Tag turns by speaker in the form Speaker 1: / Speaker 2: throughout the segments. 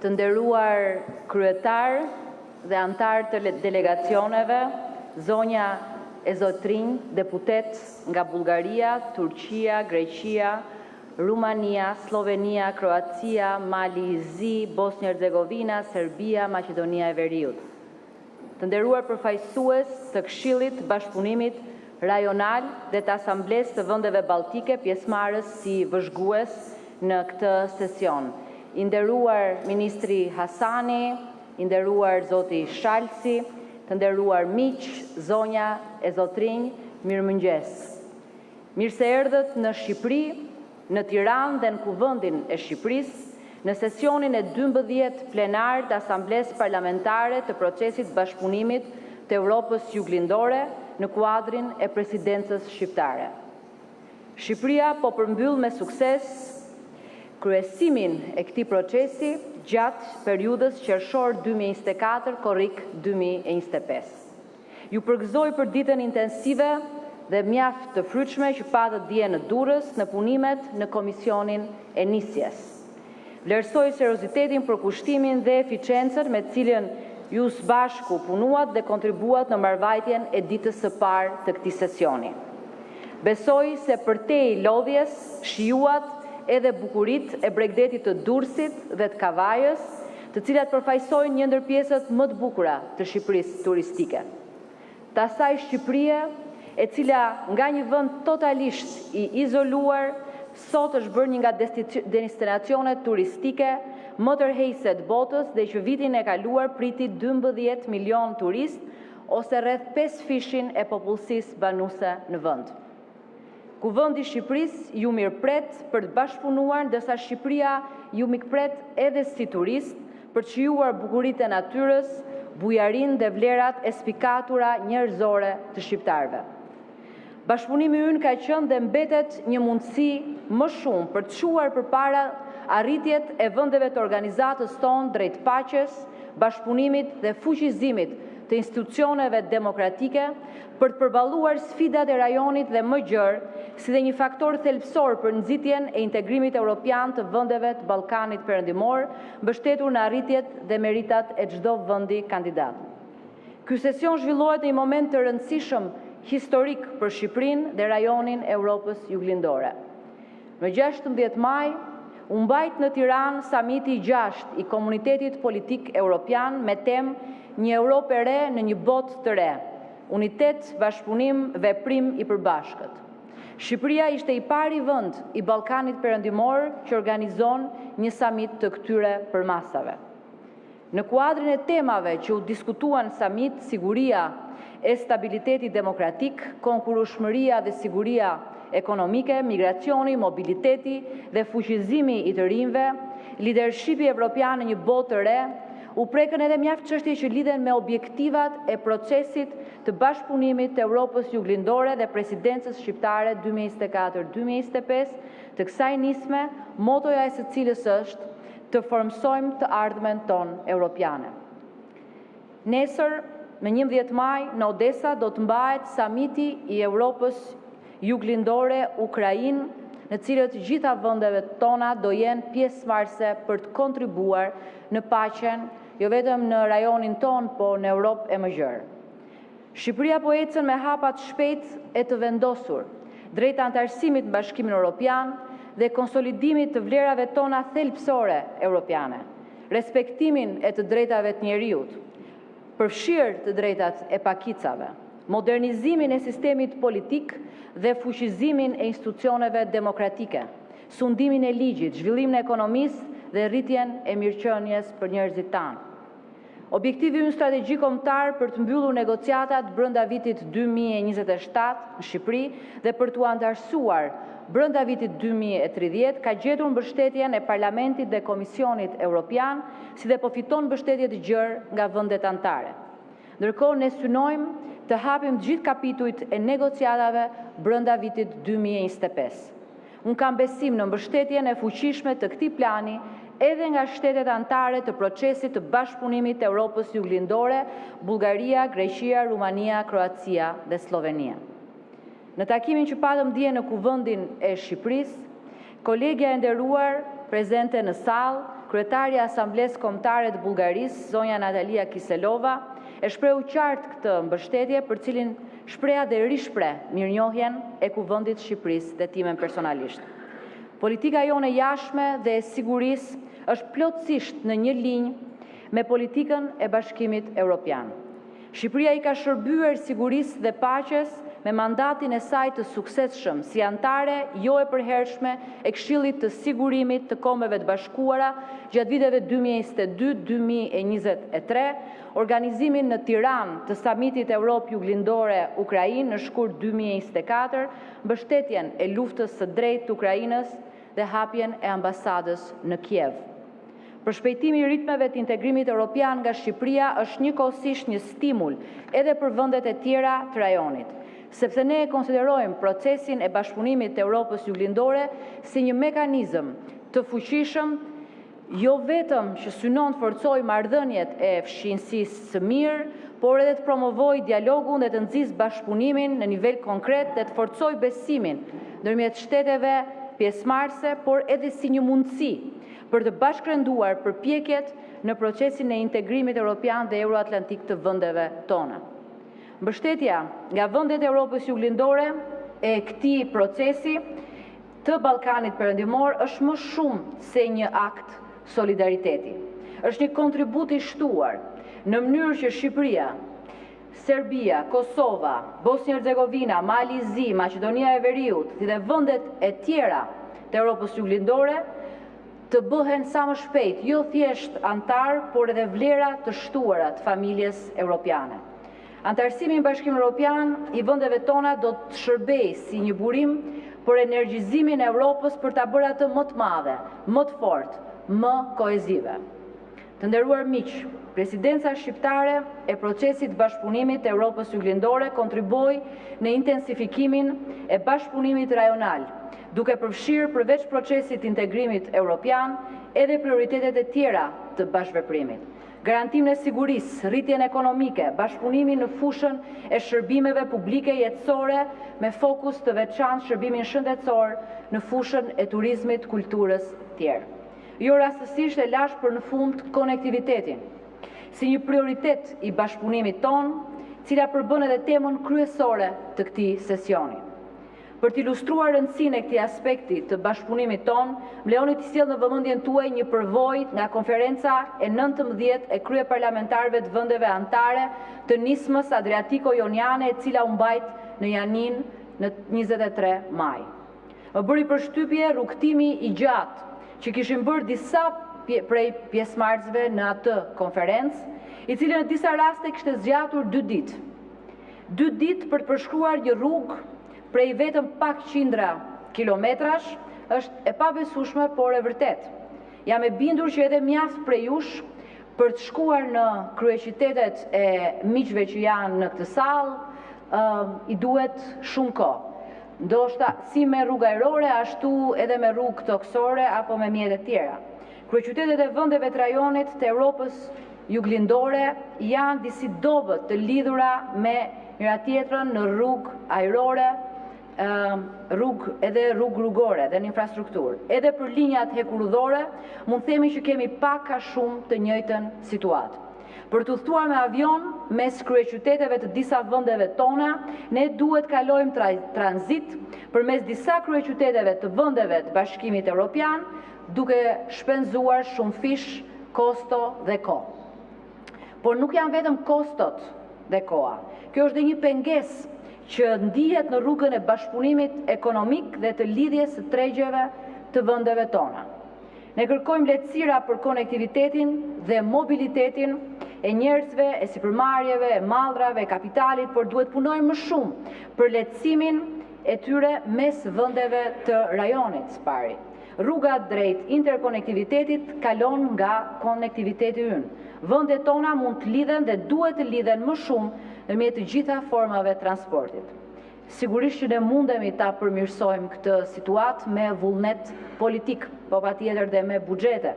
Speaker 1: Të nderuar kryetar dhe antar të delegacioneve, zonja e zotrinj, deputet nga Bullgaria, Turqia, Greqia, Rumania, Slovenia, Kroacia, Mali i Zi, Bosnjë-Hercegovina, Serbia, Maqedonia e Veriut. Të nderuar përfaqësues të Këshillit Bashkëpunimit Rajonal dhe të Asamblesë të Vendeve Balltike, pjesëmarrës si vëzhgues në këtë sesion. I nderuar Ministri Hasani, i nderuar Zoti Shalci, të nderuar miq, zonja e zotrinj, mirëmëngjes. Mirë se erdhët në Shqipëri, në Tiranë dhe në Kuvendin e Shqipërisë, në sesionin e 12 plenar të Asamblesë Parlamentare të Procesit Bashkëpunimit të Evropës Juglindore në kuadrin e presidencës shqiptare. Shqipëria po përmbyll me sukses kryesimin e këtij procesi gjatë periudhës qershor 2024 korrik 2025. Ju përgëzoj për ditën intensive dhe mjaft të frytshme që patët dje në Durrës në punimet në komisionin e nisjes. Vlerësoj seriozitetin, përkushtimin dhe eficiencën me cilën ju së bashku punuat dhe kontribuat në marrëvajtjen e ditës së parë të këtij sesioni. Besoj se përtej lodhjes shijuat edhe bukurit e Bregdetit të Durrësit dhe të Kavajës, të cilat përfaqësojnë një ndër pjesët më të bukura të Shqipërisë turistike. Të asaj Shqipërie, e cila nga një vend totalisht i izoluar, sot është bërë një nga destinacionet turistike më tërheqëse të botës dhe që vitin e kaluar priti 12 milion turist ose rreth 5 fishin e popullsisë banuese në vend. Kuvendi i Shqipërisë ju mirëpret për të bashkëpunuar, ndërsa Shqipëria ju mikpret edhe si turist për të shijuar bukuritë e natyrës, bujarinë dhe vlerat e spikatura njerëzore të shqiptarëve. Bashkëpunimi ynë ka qenë dhe mbetet një mundësi më shumë për të çuar përpara arritjet e vendeve të organizatës tonë drejt paqes, bashkëpunimit dhe fuqizimit të institucioneve demokratike për të përballuar sfidat e rajonit dhe më gjerë, si dhe një faktor thelbësor për nxitjen e integrimit evropian të vendeve të Ballkanit Perëndimor, mbështetur në arritjet dhe meritat e çdo vendi kandidat. Ky sesion zhvillohet në një moment të rëndësishëm historik për Shqipërinë dhe rajonin e Evropës Juglindore. Në 16 maj u mbajt në Tiranë samiti i 6 i Komunitetit Politik Evropian me temë Një Europë e re në një botë të re, unitet, bashkëpunim, veprim i përbashkët. Shqipëria ishte i pari vend i Ballkanit Perëndimor që organizon një samit të këtyre përmasave. Në kuadrin e temave që u diskutuan samit, siguria e stabiliteti demokratik, konkurrueshmëria dhe siguria ekonomike, migracioni, mobiliteti dhe fuqizimi i të rinjve, lidershipi evropian në një botë të re, u prekën edhe mjaft çështje që lidhen me objektivat e procesit të bashkëpunimit të Evropës Juglindore dhe presidencës shqiptare 2024-2025, të kësaj nisme, motoja e së cilës është të formsojmë të ardhmen tonë europiane. Nesër, në 11 maj, në Odesa do të mbahet samiti i Evropës Juglindore Ukrainë, në cilët gjitha vendeve tona do jenë pjesëmarrëse për të kontribuar në paqen, jo vetëm në rajonin ton, po në Europë e më gjerë. Shqipëria po ecën me hapa të shpejtë e të vendosur drejt antarësimit në Bashkimin Evropian dhe konsolidimit të vlerave tona thelbësore europiane, respektimin e të drejtave të njerëzit, përfshirë të drejtat e pakicave, modernizimin e sistemit politik dhe fuqizimin e institucioneve demokratike, sundimin e ligjit, zhvillimin e ekonomisë dhe rritjen e mirëqenies për njerëzit tanë. Objektivi ynë strategjik kombëtar për të mbyllur negociatat brenda vitit 2027 në Shqipëri dhe për t'u antarësuar brenda vitit 2030 ka gjetur mbështetjen e Parlamentit dhe Komisionit Evropian, si dhe po fiton mbështetje të gjerë nga vendet anëtare. Ndërkohë ne synojmë të hapim të gjithë kapitujt e negociatave brenda vitit 2025. Unë kam besim në mbështetjen e fuqishme të këtij plani edhe nga shtetet anëtare të procesit të bashkëpunimit të Evropës Juglindore, Bullgaria, Greqia, Rumania, Kroacia dhe Slovenia. Në takimin që patëm dje në Kuvendin e Shqipërisë, kolegja e nderuar prezente në sallë, Kryetarja e Asamblesë Kombëtare të Bullgarisë, zonja Natalia Kiselova, e shprehu qartë këtë mbështetje, për cilin shpreha dhe rishpreh mirënjohjen e Kuvendit të Shqipërisë dhe timen personalisht. Politika jone e jashtme dhe e sigurisë është plotësisht në një linjë me politikën e Bashkimit Evropian. Shqipëria i ka shërbyer sigurisë dhe paqes me mandatin e saj të suksesshëm si antare jo e përhershme e Këshillit të Sigurimit të Kombeve të Bashkuara gjatë viteve 2022-2023, organizimin në Tiranë të samitit Europë Juglindore Ukrainë në shkurt 2024, mbështetjen e luftës së drejtë të Ukrainës dhe hapjen e ambasadës në Kiev. Përshpejtimi i ritmeve të integrimit evropian nga Shqipëria është njëkohësisht një stimul edhe për vendet e tjera të rajonit, sepse ne e konsiderojmë procesin e bashkëpunimit të Europës Juglindore si një mekanizëm të fuqishëm, jo vetëm që synon të forcojë marrëdhëniet e fshinësisë së mirë, por edhe të promovojë dialogun dhe të nxjisë bashkëpunimin në nivel konkret dhe të forcojë besimin ndërmjet shteteve pjesëmarrëse, por edhe si një mundësi për të bashkërenduar përpjekjet në procesin e integrimit evropian dhe euroatlantik të vendeve tona. Mbështetja nga vendet e Europës Juglindore e këtij procesi të Ballkanit Perëndimor është më shumë se një akt solidariteti. Është një kontribut i shtuar në mënyrë që Shqipëria, Serbia, Kosova, Bosnjë-Hercegovina, Mali i Zi, Maqedonia e Veriut dhe vendet e tjera të Europës Juglindore të bëhen sa më shpejt, jo thjesht antar, por edhe vlera të shtuara të familjes evropiane. Antarësimi në Bashkimin Evropian i vendeve tona do të shërbejë si një burim për energjizimin e Evropës për ta bërë atë më të madhe, më të fortë, më kohezive. Të nderuar miq, Presidenca shqiptare e procesit bashkëpunimit të Europës Juglindore kontriboi në intensifikimin e bashkëpunimit rajonal, duke përfshirë përveç procesit integrimit evropian edhe prioritetet e tjera të bashkëveprimit. Garantimin e sigurisë, rritjen ekonomike, bashkëpunimin në fushën e shërbimeve publike jetësore me fokus të veçantë shërbimin shëndetësor në fushën e turizmit, kulturës tjerë. Jo rastësisht e lash për në fund konektivitetin, si një prioritet i bashkëpunimit ton, cila përbën edhe temën kryesore të këtij sesioni. Për të ilustruar rëndësinë e këtij aspekti të bashkëpunimit ton, më lejoni të sjell në vëmendjen tuaj një përvojë nga konferenca e 19 e kryeparlamentarëve të vendeve anëtare të nismës Adriatiko-Joniane, e cila u mbajt në Janin në 23 maj. Më bëri përshtypje rrugtimi i gjatë që kishin bërë disa prej pjesëmarrësve në atë konferencë, i cili në disa raste kishte zgjatur 2 ditë. 2 ditë për të përshkruar një rrugë prej vetëm pak qindra kilometrash është e pabesueshme, por e vërtet. Jam e bindur që edhe mjaft prej jush për të shkuar në kryeqytetet e miqve që janë në këtë sallë, i duhet shumë kohë. Ndoshta si me rrugë ajrore, ashtu edhe me rrugë toksore apo me mjete tjera. Kryeqytetet e vendeve të rajonit të Europës Juglindore janë disi dobët të lidhura me njëra tjetrën në rrugë ajrore, edhe rrugë rrugore dhe në infrastrukturë. Edhe për linjat hekurudhore, mund themi që kemi pak a shumë të njëjtën situatë. Për të udhëtuar me avion mes kryeqyteteve të disa vendeve tona, ne duhet kalojmë tranzit përmes disa kryeqyteteve të vendeve të Bashkimit Evropian, duke shpenzuar shumë fish, kosto dhe kohë. Por nuk janë vetëm kostot dhe koha. Kjo është dhe një pengesë që ndihet në rrugën e bashkëpunimit ekonomik dhe të lidhjes së tregjeve të vendeve tona. Ne kërkojmë lehtësira për konektivitetin dhe mobilitetin e njerëzve, e sipërmarrjeve, e mallrave, e kapitalit, por duhet punojmë më shumë për lehtësimin e tyre mes vendeve të rajonit së pari. Rruga drejt interkonektivitetit kalon nga konektiviteti ynë. Vendet tona mund të lidhen dhe duhet të lidhen më shumë nëpërmjet të gjitha formave transportit. Sigurisht që ne mundemi ta përmirësojmë këtë situatë me vullnet politik, po patjetër dhe me buxhete.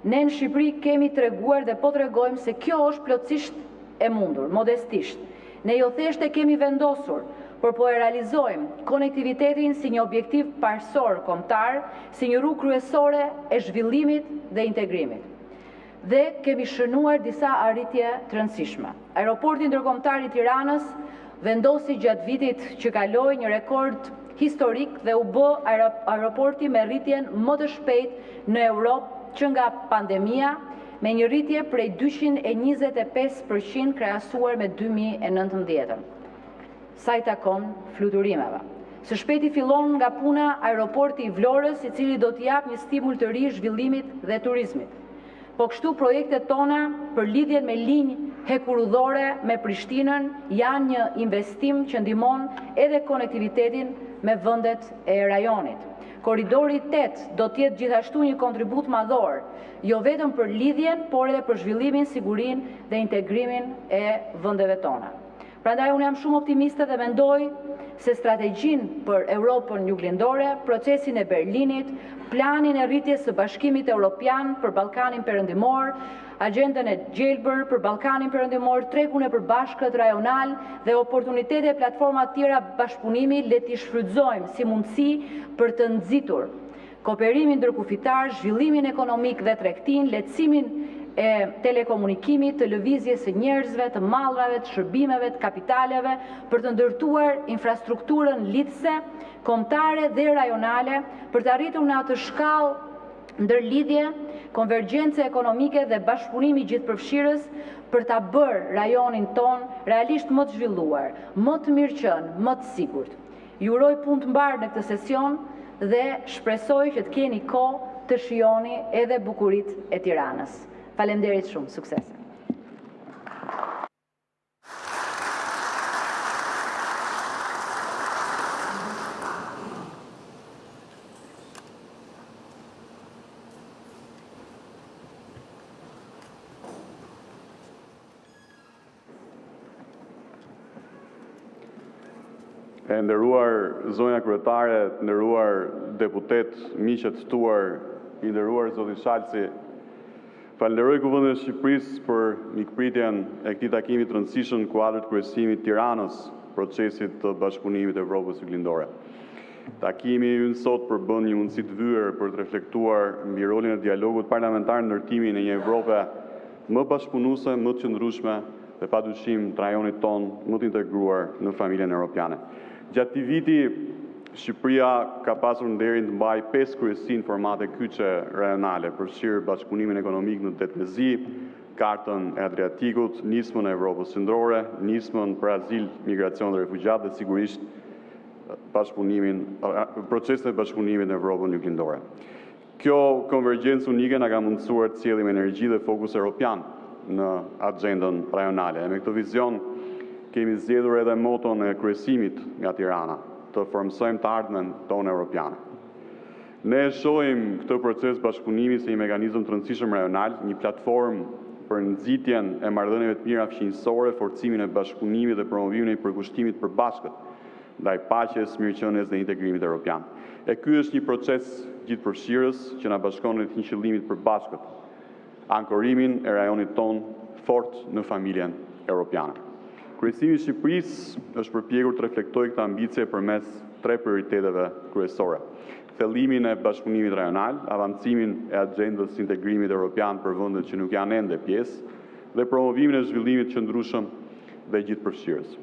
Speaker 1: Ne në Shqipëri kemi treguar dhe po tregojmë se kjo është plotësisht e mundur, modestisht. Ne jo thjesht e kemi vendosur, por po e realizojmë konektivitetin si një objektiv parësor kombëtar, si një rrugë kryesore e zhvillimit dhe integrimit. Dhe kemi shënuar disa arritje të rëndësishme. Aeroporti ndërkombëtar i Tiranës vendosi gjatë vitit që kaloi një rekord historik dhe u bë aeroporti me rritjen më të shpejt në Europë që nga pandemia, me një rritje prej 225% krahasuar me 2019. Sa i takon fluturimeve. Së shpejti fillon nga puna aeroporti i Vlorës, i cili do t'i jap një stimul të ri zhvillimit dhe turizmit. Po kështu projektet tona për lidhjen me linjë hekurudhore me Prishtinën janë një investim që ndihmon edhe konektivitetin me vendet e rajonit. Korridori 8 do të jetë gjithashtu një kontribut madhor, jo vetëm për lidhjen, por edhe për zhvillimin, sigurinë dhe integrimin e vendeve tona. Prandaj unë jam shumë optimiste dhe mendoj se strategjinë për Europën juglindore, procesin e Berlinit, planin e rritjes së Bashkimit Evropian për Ballkanin Perëndimor, agjendën e Gjelbër për Ballkanin Perëndimor, tregun e përbashkët rajonal dhe oportunitete e platforma të tjera bashkëpunimi le t'i shfrytëzojmë si mundësi për të nxitur kooperimin ndërkufitar, zhvillimin ekonomik dhe tregtinë, lehtësimin e telekomunikimit, të lëvizjes së njerëzve, të mallrave, të shërbimeve, të kapitaleve, për të ndërtuar infrastrukturën lidhëse, kombëtare dhe rajonale, për të arritur në atë shkallë ndërlidhje, konvergjencë ekonomike dhe bashkëpunimi gjithëpërfshirës për ta bërë rajonin ton realisht më të zhvilluar, më të mirëqen, më të sigurt. Ju uroj punë të mbarë në këtë sesion dhe shpresoj që të keni kohë të shijoni edhe bukuritë e Tiranës. Faleminderit shumë, suksese.
Speaker 2: E nderuar zonja kryetare, nderuar deputet, miqet ftuar, i nderuar zoti Shalci, falenderoj Kuvendin e Shqipërisë për mikpritjen e këtij takimi të rëndësishëm në kuadër të kryesimit Tiranës, procesit të bashkëpunimit Evropës juglindore. Takimi ynë sot përbën një mundësi të vyer për të reflektuar mbi rolin e dialogut parlamentar në ndërtimin e një Evrope më bashkëpunuese, më të qëndrueshme dhe padyshim të rajonit ton më të integruar në familjen evropiane. Gjatë këtij viti, Shqipëria ka pasur nderin të mbajë 5 kryesi në formate kyçe rajonale, përfshirë bashkëpunimin ekonomik në Tetmezi, kartën e Adriatikut, nismën e Evropës Qendrore, nismën për azil, migracion dhe refugjat dhe sigurisht procesin e bashkëpunimit në Evropën juglindore. Kjo konvergjencë unike na ka mundësuar të sjellim energji dhe fokus evropian në agendën rajonale. Me këtë vizion kemi zgjedhur edhe moton e kryesimit nga Tirana, të formsojmë të ardhmen tonë evropiane. Ne e shohim këtë proces bashkëpunimi si një mekanizëm të rëndësishëm rajonal, një platformë për nxitjen e marrëdhënieve të mira fqinjësore, forcimin e bashkëpunimit dhe promovimin e përkushtimit përbashkët ndaj paqes, mirëqenies dhe integrimit evropian. E ky është një proces gjithëpërfshirës që na bashkon në të një qëllimit përbashkët, ankorimin e rajonit ton fort në familjen evropiane. Kryesimi i Shqipërisë është përpjekur të reflektojë këtë ambicie përmes 3 prioriteteve kryesore: thellimin e bashkëpunimit rajonal, avancimin e agjendës integrimit evropian për vendet që nuk janë ende pjesë, dhe promovimin e zhvillimit të qëndrueshëm dhe gjithëpërfshirës.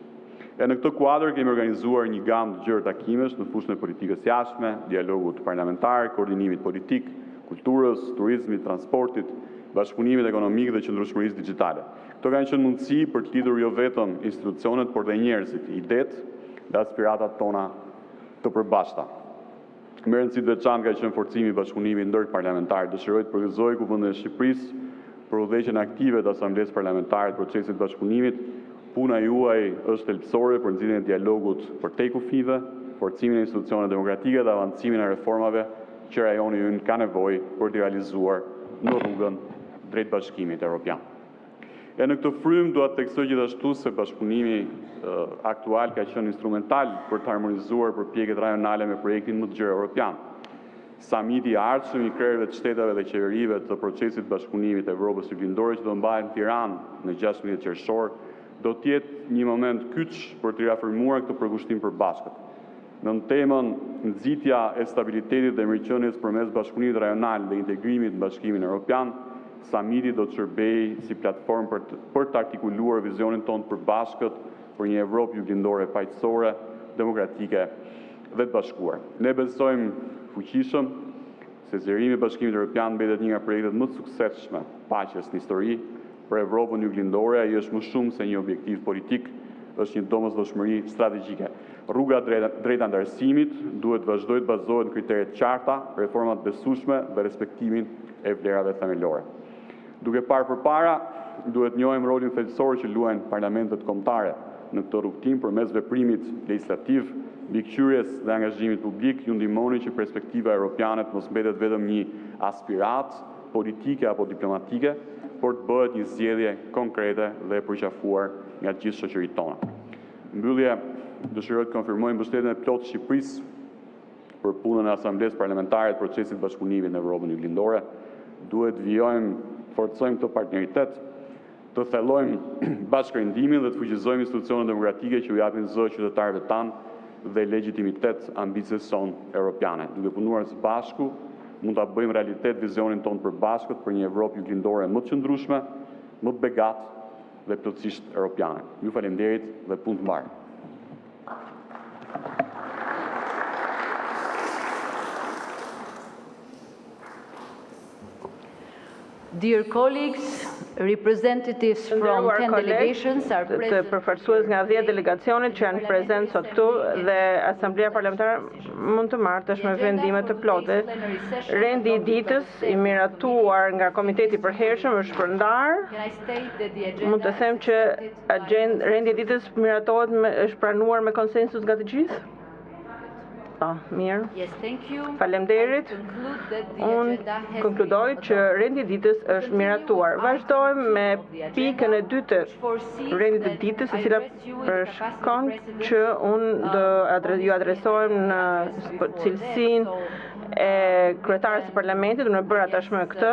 Speaker 2: E në këtë kuadër kemi organizuar një gamë të gjerë takimesh në fushën e politikës jashtme, dialogut parlamentar, koordinimit politik, kulturës, turizmit, transportit, bashkëpunimit ekonomik dhe qëndrueshmërisë digjitale. Këto kanë qenë mundësi për të lidhur jo vetëm institucionet, por dhe njerëzit, idetë dhe aspiratat tona të përbashkëta. Me rëndësi të veçantë ka qenë forcimi i bashkëpunimit ndërparlamentar. Dëshiroj të përgëzoj Kuvendin e Shqipërisë për udhëheqjen aktive të Asamblesë Parlamentare të procesit të bashkëpunimit. Puna juaj është thelbësore për nxitjen e dialogut për te kufive, forcimin e institucioneve demokratike dhe avancimin e reformave që rajoni ynë ka nevojë për të realizuar në rrugën drejt bashkimit evropian. E në këtë frymë dua të theksoj gjithashtu se bashkëpunimi aktual ka qenë instrumental për të harmonizuar përpjekjet rajonale me projektin më të gjerë evropian. Samiti i ardhshëm i krerëve të shtetave dhe qeverive të procesit bashkëpunimit Evropës juglindore që do mbahet në Tiranë në 16 qershor do t'jetë një moment kyç për të reafirmuar këtë përkushtim përbashkët. Në temën nxitja e stabilitetit dhe mirëqenies përmes bashkëpunimit rajonal dhe integrimit në Bashkimin Evropian, samiti do të shërbejë si platformë për të artikuluar vizionin tonë të përbashkët për një Evropë juglindore paqësore, demokratike dhe të bashkuar. Ne besojmë fuqishëm se zgjerimi i Bashkimit Evropian mbetet një nga projektet më të suksesshme paqes në histori. Për Evropën juglindore ai është më shumë se një objektiv politik, është një domosdoshmëri strategjike. Rruga drejt antarësimit duhet vazhdoj të bazohet në kriteret qarta, reformat besueshme dhe respektimin e vlerave themelore. Duke parë përpara, duhet njohim rolin thelbësor që luajnë parlamentet kombëtare në këtë rrugtim përmes veprimit legislativ, mbikëqyrjes dhe angazhimit publik, ju ndihmoni që perspektiva europiane të mos mbetet vetëm një aspirat politike apo diplomatike, por të bëhet një zgjedhje konkrete dhe e përqafuar nga gjithë shoqëritë tona. Në mbyllje, dëshiroj të konfirmoj mbështetjen e plotë të Shqipërisë për punën e Asamblesë Parlamentare të Procesit Bashkëpunimit në Evropën Juglindore. Duhet forcojmë këtë partneritet, të thellojmë bashkërendimin dhe të fuqizojmë institucionet demokratike që u japin zë qytetarëve tanë dhe legitimitet ambicës sonë europiane. Duke punuar së bashku, mund ta bëjmë realitet vizionin tonë përbashkët për një Evropë juglindore më të qëndrueshme, më të begatë dhe plotësisht europiane. Ju faleminderit dhe punë të mbarë.
Speaker 1: Dear colleagues, representatives from 10 delegations are
Speaker 3: të
Speaker 1: present.
Speaker 3: përfaqësues nga 10 delegacionet që janë prezent sot këtu dhe Asamblea Parlamentare mund të marrë me vendime të plotë. Rendi i ditës i miratuar nga Komiteti i Përhershëm është shpërndar. Mund të them që rendi i ditës miratohet është pranuar me konsensus nga të gjithë? Mirë.
Speaker 1: Yes, thank you.
Speaker 3: Faleminderit. Unë konkludoj që rendi i ditës është miratuar. Vazhdojmë me pikën e dytë të rendit të ditës, e cila përshkon që unë ju adresojmë në cilësinë e kryetares së parlamentit, unë e bëra tashmë këtë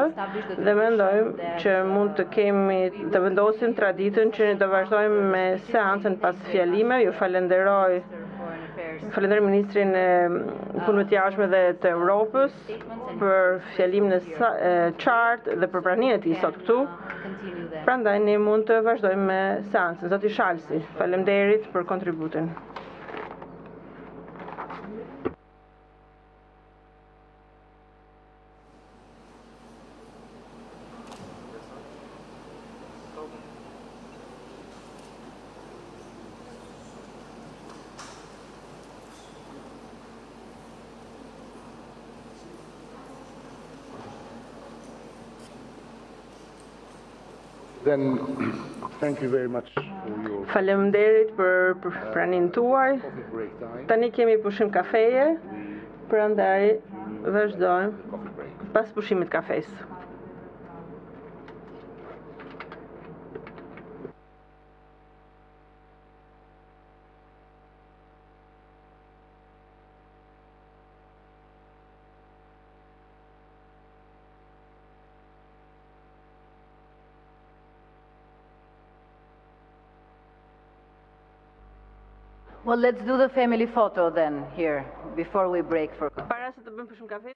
Speaker 3: dhe mendojmë që mund të vendosim traditën që do vazhdojmë me seancën pas fjalime. Ju falenderoj Ministrin e Punëve të Jashtme dhe të Evropës për fjalimin e qartë dhe për pranimin e tij sot këtu. Prandaj ne mund të vazhdojmë me seancën. Zoti Shalsi, faleminderit për kontributin.
Speaker 4: Then, thank you very much for your
Speaker 3: Faleminderit për praninë tuaj.
Speaker 4: coffee break time.
Speaker 3: Tani kemi pushim kafeje, prandaj vazhdojmë
Speaker 4: Coffee break.
Speaker 3: pas pushimit kafes.
Speaker 1: Well, let's do the family photo then here before we break for
Speaker 3: Para se të bëjmë pushim kafe.